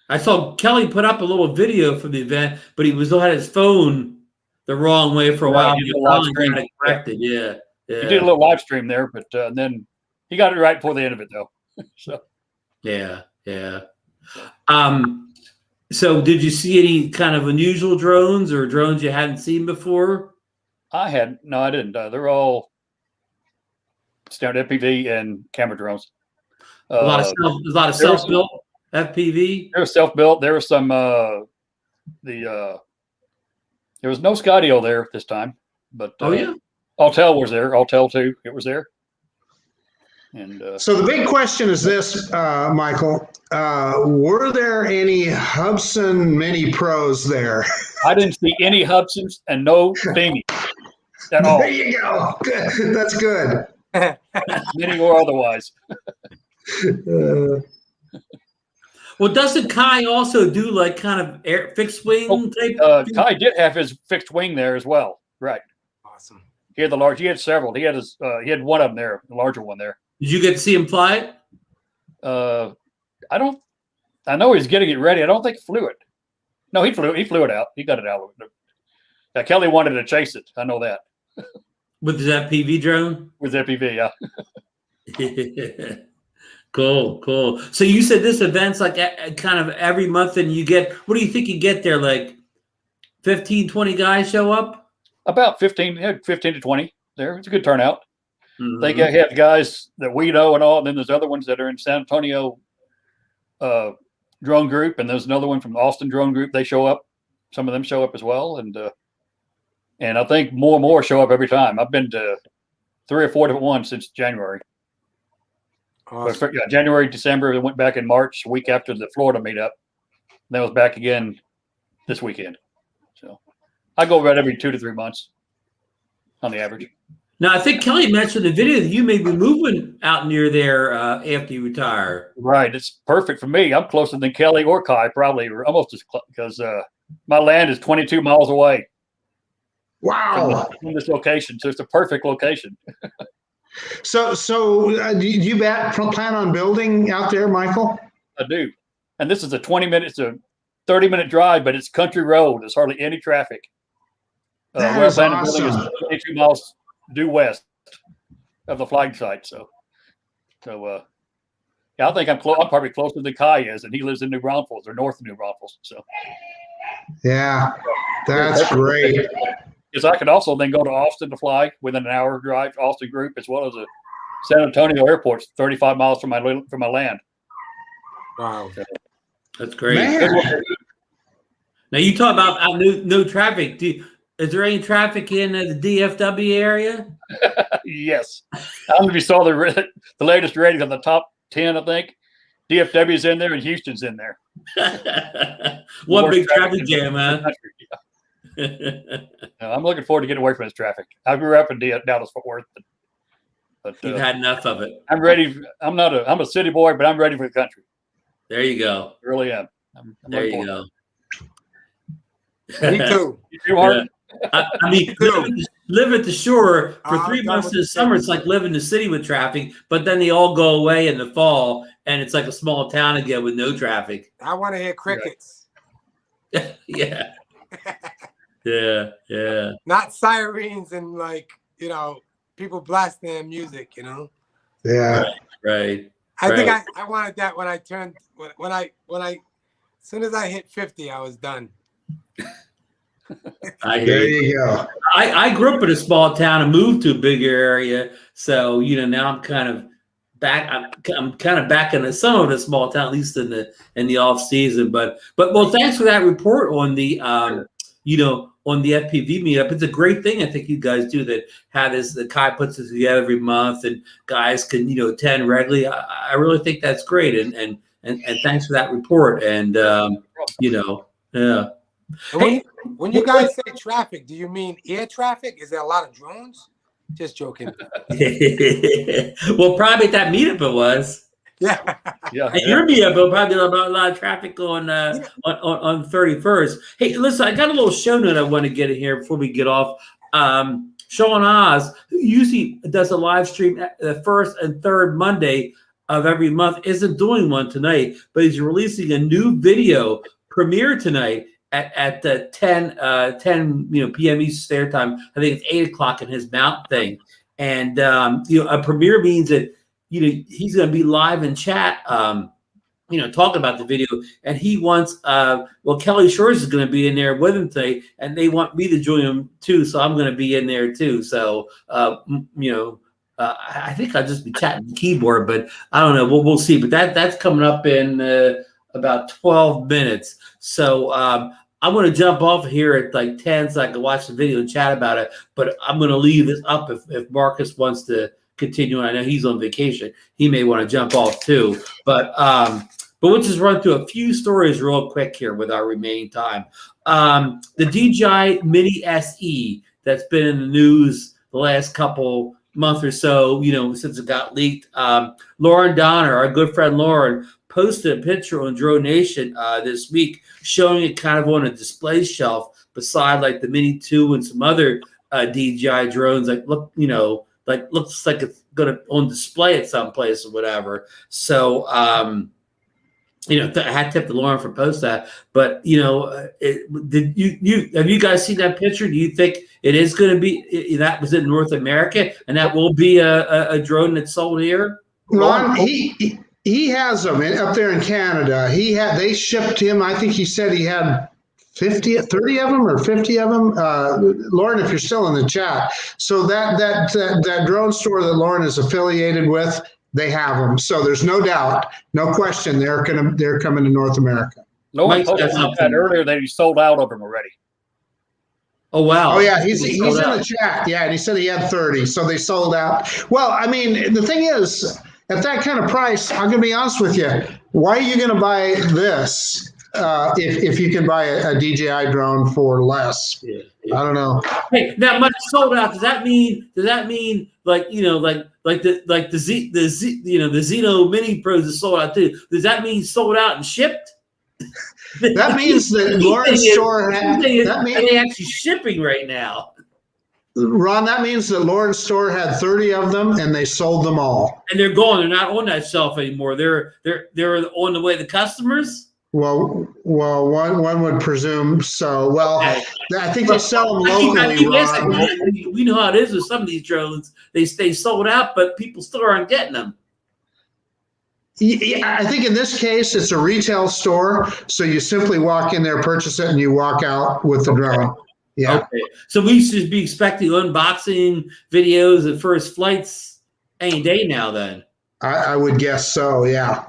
I saw Kelly put up a little video from the event, but he had his phone the wrong way for a while. He did a live stream. Got it corrected. Yeah. He did a little live stream there, but then he got it right before the end of it, though. So Yeah. So did you see any kind of unusual drones or drones you hadn't seen before? I didn't. They're all standard FPV and camera drones. A lot of self-built FPV. They were self-built. There was some there was no Skydio there this time, but Altel was there. Altel 2, it was there. And so the big question is this, Michael, were there any Hubsan Mini Pros there? I didn't see any Hubsans and no Beamies at all. There you go. Good. That's good. Mini or otherwise. Well, doesn't Kai also do like kind of fixed wing type? Kai did have his fixed wing there as well. Right. Awesome. He had several. He had one of them there, the larger one there. Did you get to see him fly it? I know he's getting it ready. I don't think he flew it. No, he flew it out. He got it out. Yeah, Kelly wanted to chase it. I know that. With his FPV drone? With FPV, yeah. Cool. So you said this event's like kind of every month, and what do you think you get there? Like 15, 20 guys show up? About 15 to 20 there. It's a good turnout. Mm-hmm. They have guys that we know and all, and then there's other ones that are in San Antonio drone group, and there's another one from Austin drone group. They show up. Some of them show up as well, and I think more and more show up every time. I've been to 3 or 4 different ones since January. Awesome. But, January, December. I went back in March, a week after the Florida meetup. Then I was back again this weekend. So I go about every 2 to 3 months on the average. Now, I think Kelly mentioned in the video that you may be moving out near there after you retire. Right. It's perfect for me. I'm closer than Kelly or Kai, probably, or almost as close, because my land is 22 miles away. Wow. From this location. So it's a perfect location. So do you plan on building out there, Michael? I do. and this is a 30-minute drive, but it's country road. There's hardly any traffic. That Where is Planet Building is awesome. 22 miles due west of the flying site. So yeah, I think I'm probably closer than Kai is, and he lives in New Braunfels or north of New Braunfels. So Yeah, that's great. because I could also then go to Austin to fly within an hour drive, Austin Group, as well as a San Antonio airport's 35 miles from my land. Wow. That's great. Man. Now you talk about no traffic. Is there any traffic in the DFW area? Yes, I don't know if you saw the latest rating on the top 10. I think DFW's in there and Houston's in there. One big traffic jam, huh? I'm looking forward to getting away from this traffic. I grew up in Dallas Fort Worth, but You've had enough of it. I'm ready. I'm a city boy, but I'm ready for the country. There you go. I really am. I'm there you go. Me too. You too, Mark? I mean, live at the shore for 3 months in the summer. It's like living in the city with traffic, but then they all go away in the fall, and it's like a small town again with no traffic. I want to hear crickets. Yeah. Yeah. Not sirens and like, people blasting their music, Yeah. Right. I think I wanted that when I turned when I as soon as I hit 50, I was done. There you go. I grew up in a small town and moved to a bigger area, so now I'm kind of back. I'm kind of back in some of the small town, at least in the off season. But well, thanks for that report on the on the FPV meetup. It's a great thing I think you guys do that. The Kai puts it together every month, and guys can attend regularly. I really think that's great, and thanks for that report. And yeah. When you guys say traffic, do you mean air traffic? Is there a lot of drones? Just joking. Well, probably at that meetup it was. Yeah. At your meetup, there'll probably be a lot of traffic on 31st. Hey, listen, I got a little show note I want to get in here before we get off. Sean Oz, who usually does a live stream the first and third Monday of every month, isn't doing one tonight, but he's releasing a new video premiere tonight at 10 p.m. Eastern Standard Time. I think it's 8 o'clock in his mount thing. And a premiere means that he's going to be live in chat, talking about the video. And he wants Kelly Shores is going to be in there with him today, and they want me to join him too. So I'm going to be in there too. So I think I'll just be chatting the keyboard, but I don't know. We'll see. But that's coming up in about 12 minutes. So I'm going to jump off here at like 10 so I can watch the video and chat about it. But I'm going to leave this up if Marcus wants to continue. I know he's on vacation. He may want to jump off too. But we'll just run through a few stories real quick here with our remaining time. The DJI Mini SE that's been in the news the last couple month or so, since it got leaked. Lauren Donner, our good friend Lauren, posted a picture on DroneNation this week showing it kind of on a display shelf beside like the Mini 2 and some other DJI drones. Looks like it's gonna on display at some place or whatever. So I had tipped Lauren for post that. But have you guys seen that picture? Do you think it is going to be that was in North America and that will be a drone that's sold here? Ron, he has them up there in Canada. They shipped him. I think he said he had 30 of them or 50 of them. Lauren, if you're still in the chat. So that drone store that Lauren is affiliated with, they have them. So there's no doubt, no question, they're coming to North America. Lauren posted that earlier that he sold out of them already. Oh wow! Oh yeah, he's in the chat. Yeah, and he said he had 30, so they sold out. Well, I mean, the thing is, at that kind of price, I'm gonna be honest with you. Why are you gonna buy this if you can buy a DJI drone for less? Yeah. I don't know. Hey, now much sold out. Does that mean like the Zino Mini Pros is sold out too? Does that mean sold out and shipped? That means that Lauren's store are they actually shipping right now? Ron, that means that Lauren's store had 30 of them and they sold them all. And they're gone. They're not on that shelf anymore. They're on the way to customers. One would presume so. Well, Okay. I think they sell them I locally, keep asking, Ron. we know how it is with some of these drones. They stay sold out, but people still aren't getting them. Yeah, I think in this case, it's a retail store. So you simply walk in there, purchase it, and you walk out with the drone. Yeah. Okay. So we should be expecting unboxing videos of first flights any day now then. I would guess so. Yeah.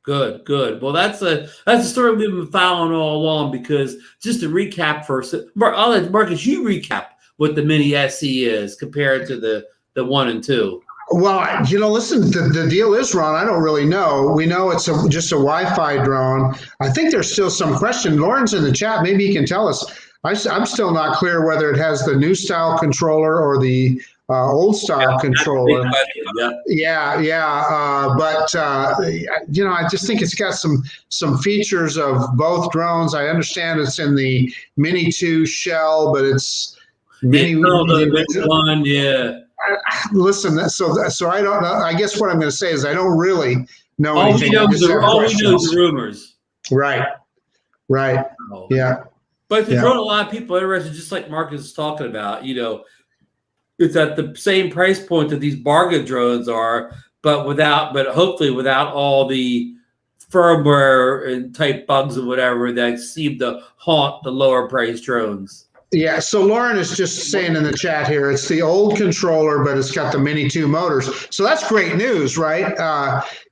Good, good. Well, that's a story we've been following all along, because just to recap first, I'll let Marcus, you recap what the Mini SE is compared to the 1 and 2. Well, listen, the deal is, Ron, I don't really know. We know it's just a Wi-Fi drone. I think there's still some question. Lauren's in the chat. Maybe he can tell us. I'm still not clear whether it has the new style controller or the old style controller. But I just think it's got some features of both drones. I understand it's in the Mini 2 shell, but it's Mini 1, yeah. Listen, so I don't know. I guess what I'm going to say is I don't really know all anything. All we know is the rumors. Right. Oh. Yeah. But the drone, a lot of people are interested, just like Marcus is talking about. It's at the same price point that these bargain drones are, but hopefully without all the firmware and type bugs and whatever that seem to haunt the lower price drones. Yeah, so Lauren is just saying in the chat here, it's the old controller, but it's got the Mini 2 motors. So that's great news, right?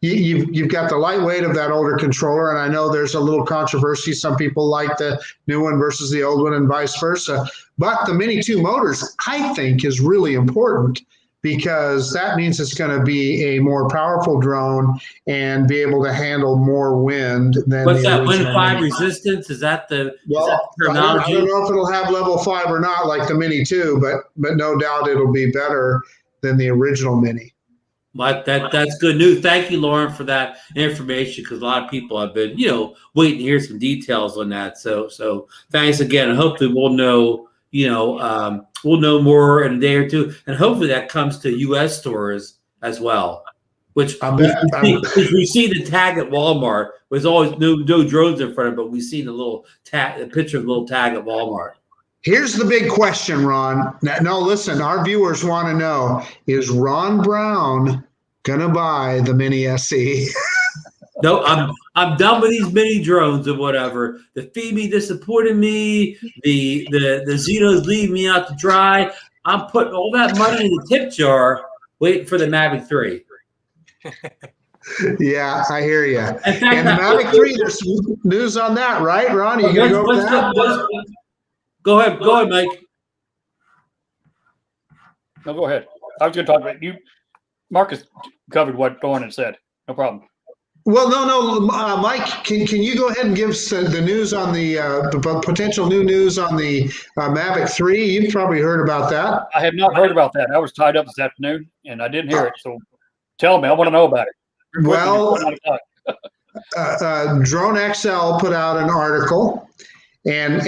You've got the lightweight of that older controller, and I know there's a little controversy. Some people like the new one versus the old one and vice versa. But the Mini 2 motors, I think, is really important, because that means it's going to be a more powerful drone and be able to handle more wind than What's that, original Wind 5 Mini. resistance? Is that the terminology? I don't know if it'll have level 5 or not, like the Mini 2, but no doubt it'll be better than the original Mini. But that's good news. Thank you, Lauren, for that information, because a lot of people have been, waiting to hear some details on that. So thanks again, and hopefully we'll know. We'll know more in a day or two, and hopefully that comes to U.S. stores as well. Which we see the tag at Walmart. There's always no drones in front of it, but we see the little tag, the picture of the little tag at Walmart. Here's the big question, Ron. No, listen, our viewers want to know: is Ron Brown gonna buy the Mini SE? No, I'm done with these mini drones or whatever. The Phoebe disappointed me. The Zinos leave me out to dry. I'm putting all that money in the tip jar, waiting for the Mavic 3. Yeah, I hear you. In fact, and the Mavic 3, there's news on that, right, Ron? Are you gonna go with that? Go ahead, Mike. No, go ahead. I was going to talk about you. Marcus covered what Lauren had said. No problem. Well, no, Mike, can you go ahead and give us the news on the potential new news on the Mavic 3? You've probably heard about that. I have not heard about that. I was tied up this afternoon, and I didn't hear it. So tell me. I want to know about it. Well, Drone XL put out an article, and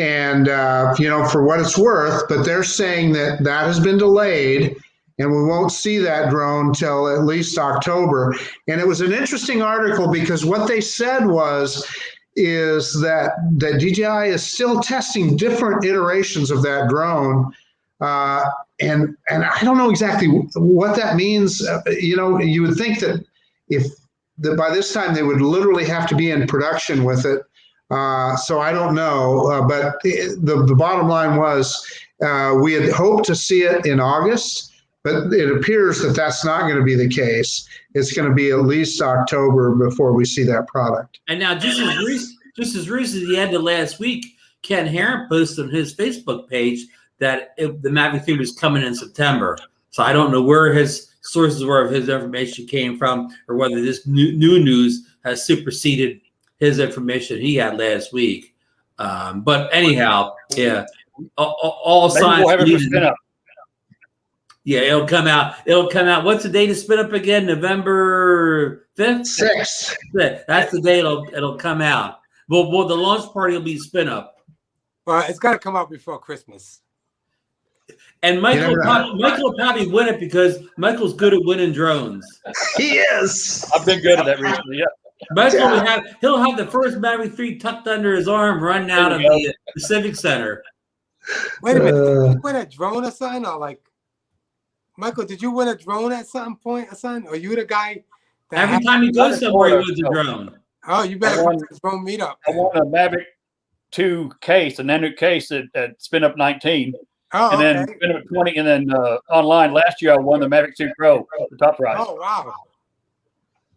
for what it's worth, but they're saying that has been delayed, and we won't see that drone till at least October. And it was an interesting article, because what they said is that DJI is still testing different iterations of that drone. And I don't know exactly what that means. You would think that by this time they would literally have to be in production with it. So I don't know. But the bottom line was we had hoped to see it in August, but it appears that that's not going to be the case. It's going to be at least October before we see that product. And now, just as recently, the end of last week, Ken Heron posted on his Facebook page that the Mavic 3 was coming in September. So I don't know where his sources were of his information came from, or whether this new news has superseded his information he had last week. But anyhow, yeah, all signs. Yeah, it'll come out. What's the date to spin up again? November 5th? 6th. That's the day it'll come out. Well, the launch party will be spin up. Well, it's got to come out before Christmas. And Michael will probably win it, because Michael's good at winning drones. He is. I've been good at that recently. Yeah. Michael he'll have the first Mavic 3 tucked under his arm, running out of the Civic Center. Wait a minute, did you win a drone or something? Or like, Michael, did you win a drone at some point or something? Or you the guy that Every time he goes somewhere, he wins a drone. Oh, you better come to the drone meetup. I won a Mavic 2 case, a Nanook case at Spin Up 19. Oh, and then Spin Up 20, and then online last year I won the Mavic 2 Pro, the top prize. Oh, wow.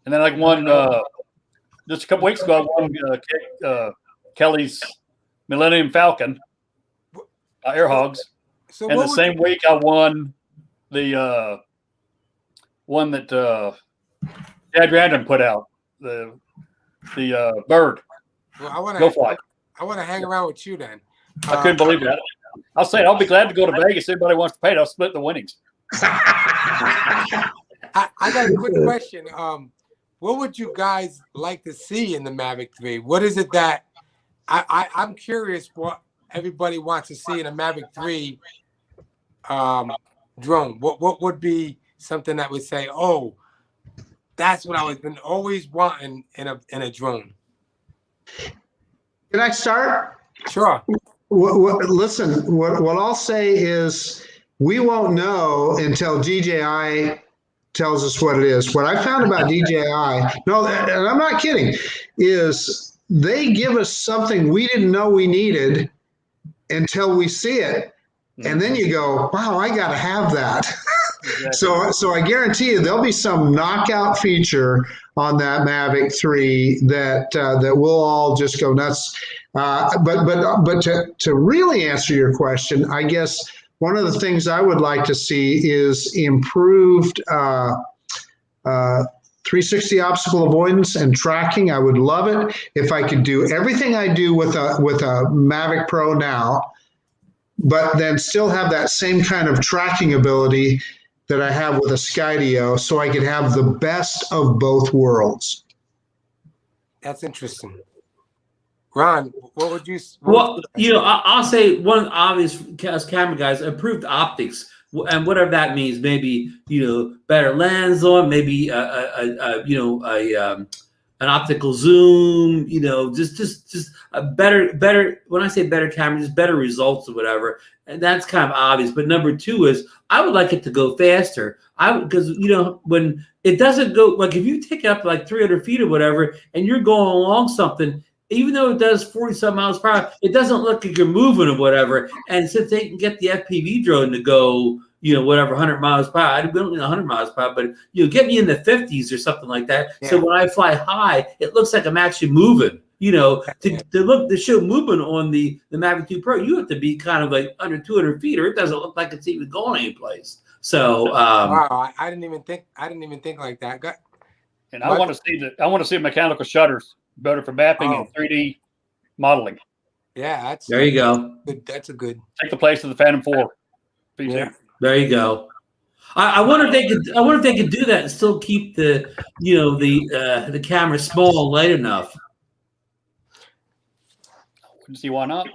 And then I won just a couple weeks ago. I won Kelly's Millennium Falcon Air Hogs, So and the same week I won the one that Dad Random put out, the bird. Well, I want Go fly. I want to hang around with you then. I couldn't believe that. I'll say it. I'll be glad to go to Vegas. If anybody wants to pay it, I'll split the winnings. I got a quick question. What would you guys like to see in the Mavic 3? What is it that I'm curious what everybody wants to see in a Mavic 3 drone? What would be something that would say, oh, that's what I've been always wanting in a drone? Can I start? Sure. Listen, what I'll say is we won't know until DJI tells us what it is. What I found about DJI, no, and I'm not kidding, is they give us something we didn't know we needed until we see it. And then you go, wow, I got to have that. Exactly. So I guarantee you there'll be some knockout feature on that Mavic 3 that we'll all just go nuts. But to really answer your question, I guess one of the things I would like to see is improved 360 obstacle avoidance and tracking. I would love it if I could do everything I do with a Mavic Pro now, but then still have that same kind of tracking ability that I have with a Skydio, so I could have the best of both worlds. That's interesting. Ron, what would you? I'll say one obvious as camera guys, improved optics, and whatever that means. Maybe better lens on, maybe an optical zoom. Just a better. When I say better camera, just better results or whatever. And that's kind of obvious. But number two is I would like it to go faster. Because when it doesn't go, like if you take it up to like 300 feet or whatever, and you're going along something, even though it does 40-some miles per hour, it doesn't look like you're moving or whatever. And since they can get the FPV drone to go, whatever, 100 miles per hour, I don't need 100 miles per hour, but get me in the 50s or something like that. Yeah. So when I fly high, it looks like I'm actually moving. To show movement on the Mavic 2 Pro, you have to be kind of like under 200 feet, or it doesn't look like it's even going anyplace. So wow, I didn't even think like that. And I want to see mechanical shutters better for mapping and 3D modeling. Yeah, there you go. That's a good. Take the place of the Phantom 4. Yeah. There you go. I wonder if they could. I wonder if they could do that and still keep the the camera small and light enough. See why not?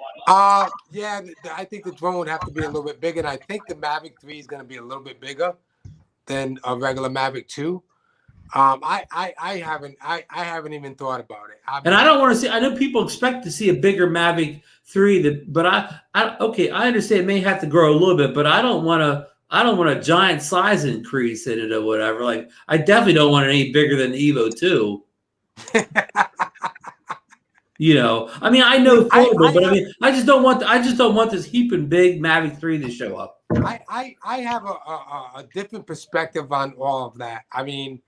Yeah, I think the drone would have to be a little bit bigger, and I think the Mavic 3 is going to be a little bit bigger than a regular Mavic 2. I haven't even thought about it. And I don't want to see. I know people expect to see a bigger Mavic 3, but I understand it may have to grow a little bit, but I don't want a giant size increase in it or whatever. Like I definitely don't want it any bigger than the Evo 2. I mean, I know affordable, but I just don't want this heaping big Mavic 3 to show up. I have a different perspective on all of that. I mean,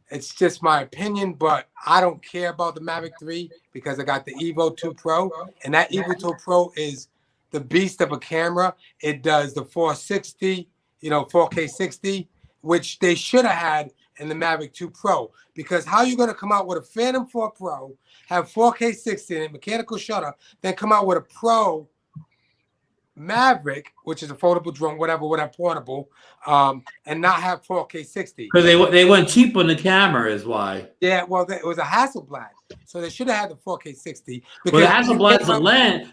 it's just my opinion, but I don't care about the Mavic 3 because I got the Evo 2 Pro, and that Evo 2 Pro is the beast of a camera. It does the 460, 4K 60, which they should have had in the Mavic 2 Pro, because how are you going to come out with a Phantom 4 Pro, have 4K 60 and a mechanical shutter, then come out with a Pro Maverick which is a foldable drone, whatever, portable, and not have 4K 60. Because they went cheap on the camera is why. Yeah, well, it was a Hasselblad, so they should have had the 4K 60. Well, the Hasselblad's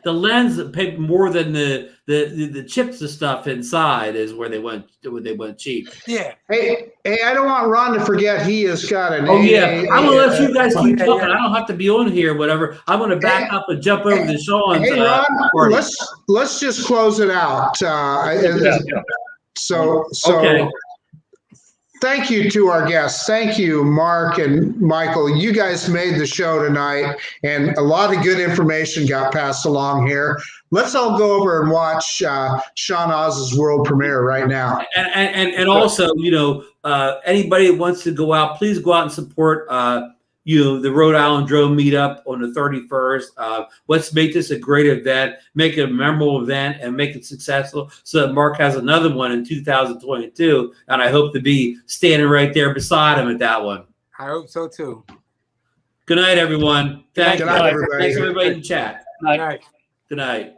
the lens paid more than the chips and stuff inside is where they went cheap. Yeah. Hey, I don't want Ron to forget he has got an. I'm gonna let you guys keep talking. I don't have to be on here, whatever. I'm gonna back up and jump over to Sean's. Hey, Ron, let's just close it out. So okay. Thank you to our guests. Thank you, Mark and Michael. You guys made the show tonight, and a lot of good information got passed along here. Let's all go over and watch Sean Oz's world premiere right now. And also, anybody that wants to go out, please go out and support the Rhode Island Drone Meetup on the 31st. Let's make this a great event, make it a memorable event, and make it successful so that Mark has another one in 2022. And I hope to be standing right there beside him at that one. I hope so too. Good night, everyone. Thanks, everybody. Thanks, everybody in the chat. Good night. Good night.